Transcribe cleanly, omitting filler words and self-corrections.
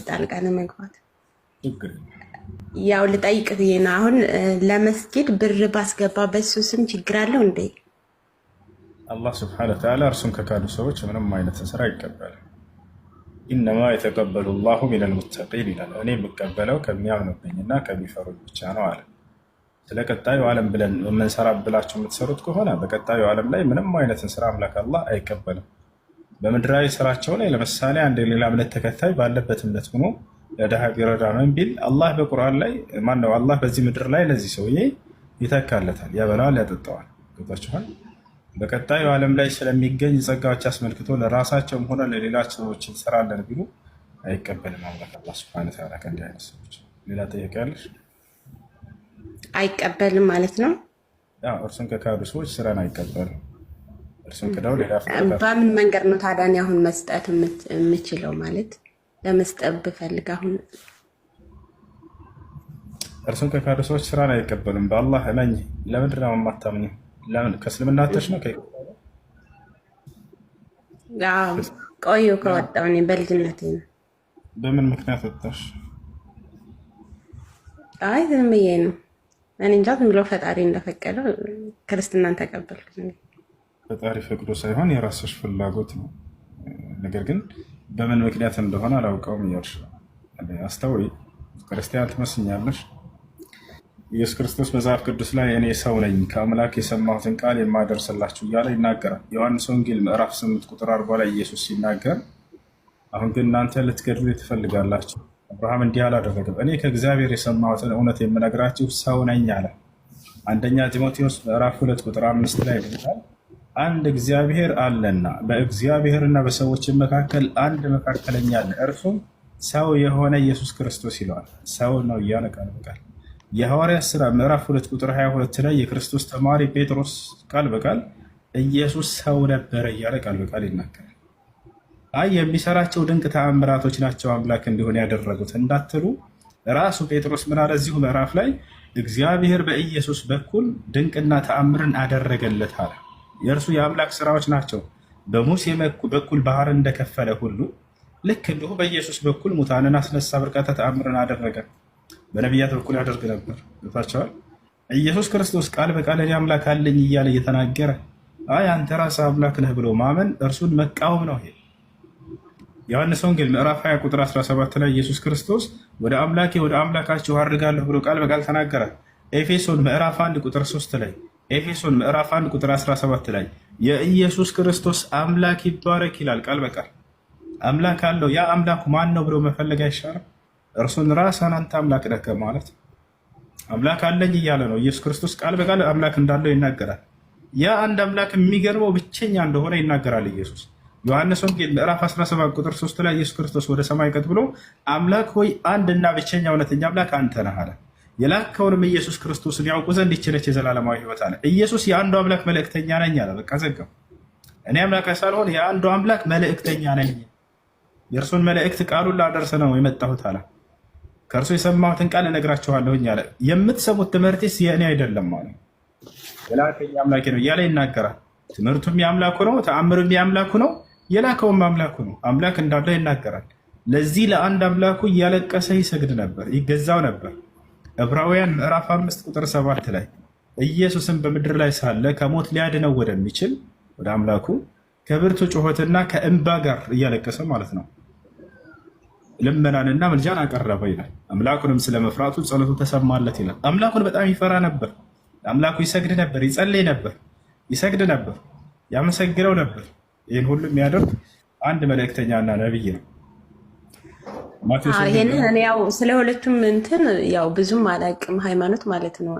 ጣልቃ ለመግባት ያው ልጠይቅ ብዬ ነው። አሁን ለመስጊድ ብር ባስገባ በሱ ስም ችግር አለው እንዴ? አላህ ስብሐነሁ ወተዓላ እርሱን ከካዱ ሰዎች ምንም አይነት ስራ አይቀበልም። ኢነማ የተቀበሉ ላሁ ሚነል ሙተቂን ይላል። እኔ የምቀበለው ከሚያምኑብኝና ከሚፈሩኝ ብቻ ነው አለ። ስለ ቀጣዩ ዓለም ብለን የምንሰራ ብላችሁ የምትሰሩት ከሆነ በቀጣዩ ዓለም ላይ ምንም አይነትን ስራ አምላክ አላህ አይቀበልም። በምድራዊ ስራቸው ላይ ለምሳሌ አንድ የሌላ እምነት ተከታይ ባለበት እምነት ሆኖ ለድሃ ቢረዳ ነው ቢል አላህ በቁርአን ላይ ማነው አላህ በዚህ ምድር ላይ ለዚህ ሰውዬ ይተካለታል፣ ያበላዋል፣ ያጠጣዋል። ገብታችኋል? በቀጣዩ ዓለም ላይ ስለሚገኝ ጸጋዎች አስመልክቶ ለራሳቸውም ሆነ ለሌላ ሰዎች እንሰራለን ቢሉ አይቀበልም አምላክ አላህ ሱብሓነሁ ወተዓላ ከእንዲህ አይነት ሰዎች። ሌላ ጥያቄ ያለሽ? አይቀበልም ማለት ነው። እርሱን ከካዱ ሰዎች ስራን አይቀበልም። እርሱን ክደው ሌላ በምን መንገድ ነው ታዲያ እኔ አሁን መስጠት የምችለው? ማለት ለመስጠት ብፈልግ አሁን እርሱን ከካዱ ሰዎች ስራን አይቀበልም። በአላህ እመኝ። ለምንድን ነው የማታምኚው? ለምን ከእስልምና ወጥተሽ ነው? ቆዩ ከወጣሁ እኔ በልጅነቴ ነው። በምን ምክንያት ወጥተሽ? አይ ዝም ብዬ ነው። እኔ እንጃ፣ ዝም ብሎ ፈጣሪ እንደፈቀደው ክርስትናን ተቀበልኩ። ፈጣሪ ፈቅዶ ሳይሆን የራስሽ ፍላጎት ነው። ነገር ግን በምን ምክንያት እንደሆነ አላውቀውም እያልሽ አስተውይ። ክርስቲያን ትመስኛለሽ። ኢየሱስ ክርስቶስ መጽሐፍ ቅዱስ ላይ እኔ ሰው ነኝ ከአምላክ የሰማሁትን ቃል የማደርስላችሁ እያለ ይናገራል። ዮሐንስ ወንጌል ምዕራፍ 8 ቁጥር 40 ላይ ኢየሱስ ሲናገር አሁን ግን እናንተ ልትገድሉ ትፈልጋላችሁ፣ አብርሃም እንዲህ አላደረገም፣ እኔ ከእግዚአብሔር የሰማሁትን እውነት የምነግራችሁ ሰው ነኝ አለ። አንደኛ ጢሞቴዎስ ምዕራፍ 2 ቁጥር 5 ላይ ይላል አንድ እግዚአብሔር አለና በእግዚአብሔርና በሰዎች መካከል አንድ መካከለኛ አለ፣ እርሱም ሰው የሆነ ኢየሱስ ክርስቶስ ይለዋል። ሰው ነው እያለ ቃል በቃል የሐዋርያት ሥራ ምዕራፍ 2 ቁጥር 22 ላይ የክርስቶስ ተማሪ ጴጥሮስ ቃል በቃል ኢየሱስ ሰው ነበረ እያለ ቃል በቃል ይናገራል። አይ የሚሰራቸው ድንቅ ተአምራቶች ናቸው አምላክ እንዲሆን ያደረጉት እንዳትሉ ራሱ ጴጥሮስ ምን አለ እዚሁ ምዕራፍ ላይ እግዚአብሔር በኢየሱስ በኩል ድንቅና ተአምርን አደረገለት አለ። የእርሱ የአምላክ ስራዎች ናቸው። በሙሴ በኩል ባህር እንደከፈለ ሁሉ ልክ እንዲሁ በኢየሱስ በኩል ሙታንን አስነሳ፣ በርካታ ተአምርን አደረገ። በነቢያት በኩል ያደርግ ነበር። ገብታችኋል? ኢየሱስ ክርስቶስ ቃል በቃል እኔ አምላክ አለኝ እያለ እየተናገረ አይ አንተ ራስህ አምላክ ነህ ብሎ ማመን እርሱን መቃወም ነው። ይሄ ዮሐንስ ወንጌል ምዕራፍ 20 ቁጥር 17 ላይ ኢየሱስ ክርስቶስ ወደ አምላኬ ወደ አምላካችሁ አድርጋለሁ ብሎ ቃል በቃል ተናገረ። ኤፌሶን ምዕራፍ 1 ቁጥር 3 ላይ ኤፌሶን ምዕራፍ 1 ቁጥር 17 ላይ የኢየሱስ ክርስቶስ አምላክ ይባረክ ይላል ቃል በቃል። አምላክ አለው። ያ አምላኩ ማን ነው ብሎ መፈለግ አይሻልም? እርሱን ራስህን አንተ አምላክ ነህ ማለት አምላክ አለኝ እያለ ነው። ኢየሱስ ክርስቶስ ቃል በቃል አምላክ እንዳለው ይናገራል። ያ አንድ አምላክ የሚገርመው ብቸኛ እንደሆነ ይናገራል ኢየሱስ። ዮሐንስ ወንጌል ምዕራፍ 17 ቁጥር 3 ላይ ኢየሱስ ክርስቶስ ወደ ሰማይ ቀጥ ብሎ አምላክ ሆይ አንድና ብቸኛ እውነተኛ አምላክ አንተ ነህ አለ። የላከውንም ኢየሱስ ክርስቶስን ያውቁ ዘንድ ይችለች የዘላለማዊ ሕይወት አለ። ኢየሱስ የአንዱ አምላክ መልእክተኛ ነኝ አለ። በቃ ዘጋው። እኔ አምላክ ሳልሆን የአንዱ አምላክ መልእክተኛ ነኝ፣ የእርሱን መልእክት ቃሉን ላደርስ ነው የመጣሁት አለ። ከእርሱ የሰማሁትን ቃል እነግራችኋለሁኝ አለ። የምትሰሙት ትምህርቴስ የእኔ አይደለም አለ፣ የላከኝ አምላኬ ነው እያለ ይናገራል። ትምህርቱም የአምላኩ ነው፣ ተአምሩም የአምላኩ ነው፣ የላከውም አምላኩ ነው። አምላክ እንዳለው ይናገራል። ለዚህ ለአንድ አምላኩ እያለቀሰ ይሰግድ ነበር፣ ይገዛው ነበር። ዕብራውያን ምዕራፍ 5 ቁጥር 7 ላይ ኢየሱስን በምድር ላይ ሳለ ከሞት ሊያድነው ወደሚችል ወደ አምላኩ ከብርቱ ጩኸትና ከእንባ ጋር እያለቀሰ ማለት ነው ልመናንና ምልጃን አቀረበ ይላል። አምላኩንም ስለመፍራቱ ጸሎቱ ተሰማለት ይላል። አምላኩን በጣም ይፈራ ነበር። አምላኩ ይሰግድ ነበር፣ ይጸልይ ነበር፣ ይሰግድ ነበር፣ ያመሰግነው ነበር። ይህን ሁሉ የሚያደርግ አንድ መልእክተኛና ነቢይ ነው። ይሄንን እኔ ያው ስለ ሁለቱም እንትን ያው ብዙም አላውቅም ሃይማኖት ማለት ነው።